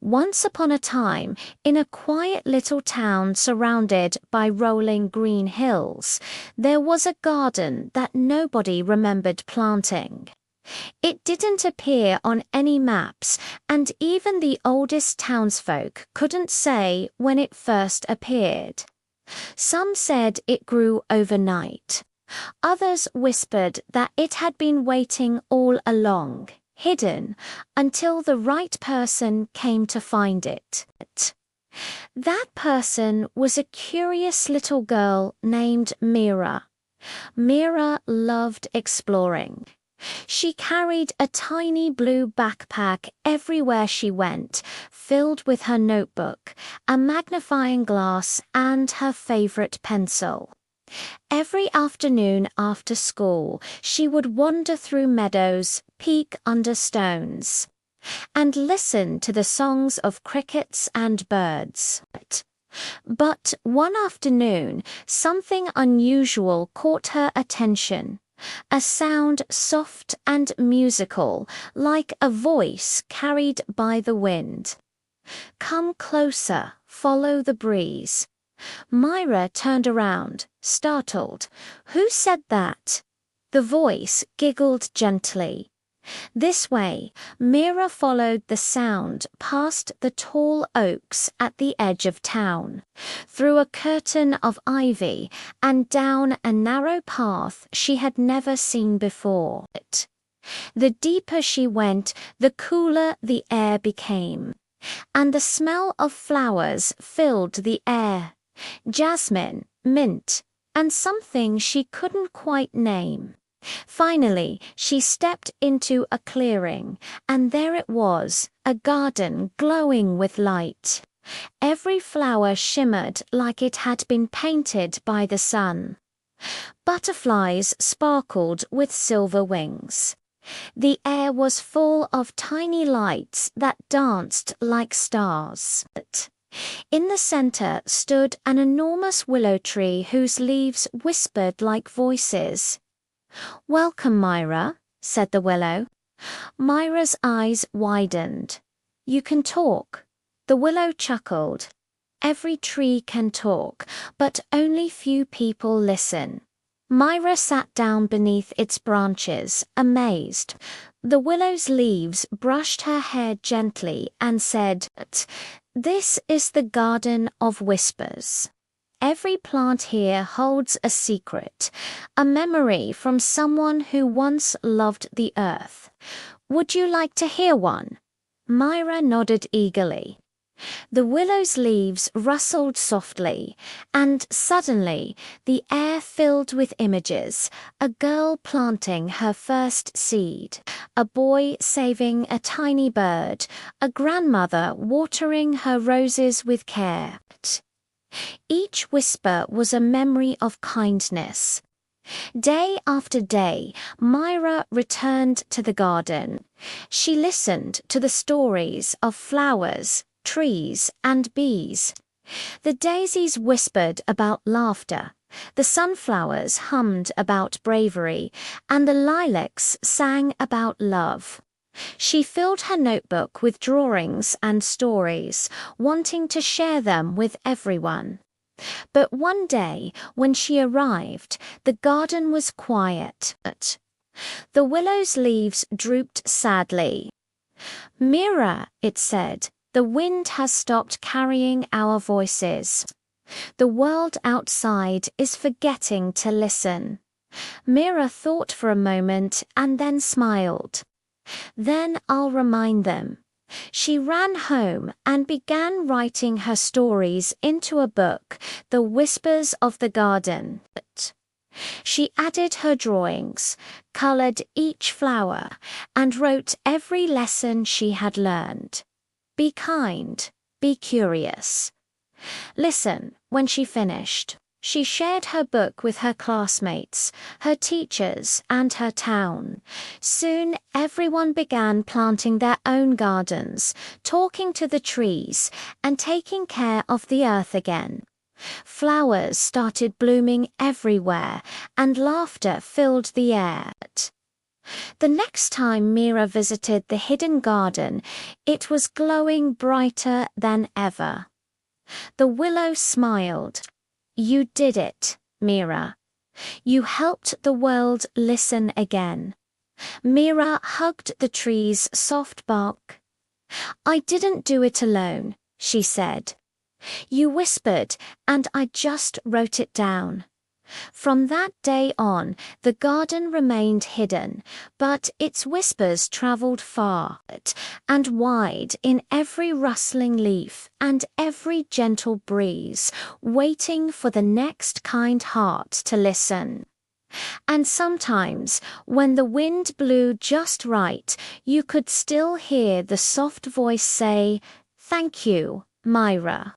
Once upon a time, in a quiet little town surrounded by rolling green hills, there was a garden that nobody remembered planting. It didn't appear on any maps, and even the oldest townsfolk couldn't say when it first appeared. Some said it grew overnight. Others whispered that it had been waiting all along, hidden, until the right person came to find it. That person was a curious little girl named Mira. Mira loved exploring. She carried a tiny blue backpack everywhere she went, filled with her notebook, a magnifying glass, and her favorite pencil. Every afternoon after school, she would wander through meadows, peek under stones, and listen to the songs of crickets and birds. But one afternoon, something unusual caught her attention. A sound soft and musical, like a voice carried by the wind. "Come closer, follow the breeze." Myra turned around, startled. "Who said that?" The voice giggled gently. This way, Mira followed the sound past the tall oaks at the edge of town, through a curtain of ivy, and down a narrow path she had never seen before. The deeper she went, the cooler the air became, and the smell of flowers filled the air. Jasmine, mint, and something she couldn't quite name. Finally, she stepped into a clearing, and there it was, a garden glowing with light. Every flower shimmered like it had been painted by the sun. Butterflies sparkled with silver wings. The air was full of tiny lights that danced like stars. In the center stood an enormous willow tree whose leaves whispered like voices. "Welcome, Myra," said the willow. Myra's eyes widened. "You can talk." The willow chuckled. "Every tree can talk, but only few people listen." Myra sat down beneath its branches, amazed. The willow's leaves brushed her hair gently and said, "This is the Garden of Whispers. Every plant here holds a secret, a memory from someone who once loved the earth. Would you like to hear one?" Myra nodded eagerly. The willow's leaves rustled softly, and suddenly the air filled with images: a girl planting her first seed, a boy saving a tiny bird, a grandmother watering her roses with care. Each whisper was a memory of kindness. Day after day, Myra returned to the garden. She listened to the stories of flowers, trees, and bees. The daisies whispered about laughter, the sunflowers hummed about bravery, and the lilacs sang about love. She filled her notebook with drawings and stories, wanting to share them with everyone. But one day, when she arrived, the garden was quiet. The willow's leaves drooped sadly. "Mira," it said, "the wind has stopped carrying our voices. The world outside is forgetting to listen." Mira thought for a moment and then smiled. "Then I'll remind them." She ran home and began writing her stories into a book, The Whispers of the Garden. She added her drawings, colored each flower, and wrote every lesson she had learned. Be kind, be curious. Listen, when she finished, she shared her book with her classmates, her teachers, and her town. Soon everyone began planting their own gardens, talking to the trees, and taking care of the earth again. Flowers started blooming everywhere, and laughter filled the air. The next time Mira visited the hidden garden, it was glowing brighter than ever. The willow smiled. "You did it, Mira. You helped the world listen again." Mira hugged the tree's soft bark. "I didn't do it alone," she said. "You whispered, and I just wrote it down." From that day on, the garden remained hidden, but its whispers traveled far and wide in every rustling leaf and every gentle breeze, waiting for the next kind heart to listen. And sometimes, when the wind blew just right, you could still hear the soft voice say, "Thank you, Myra."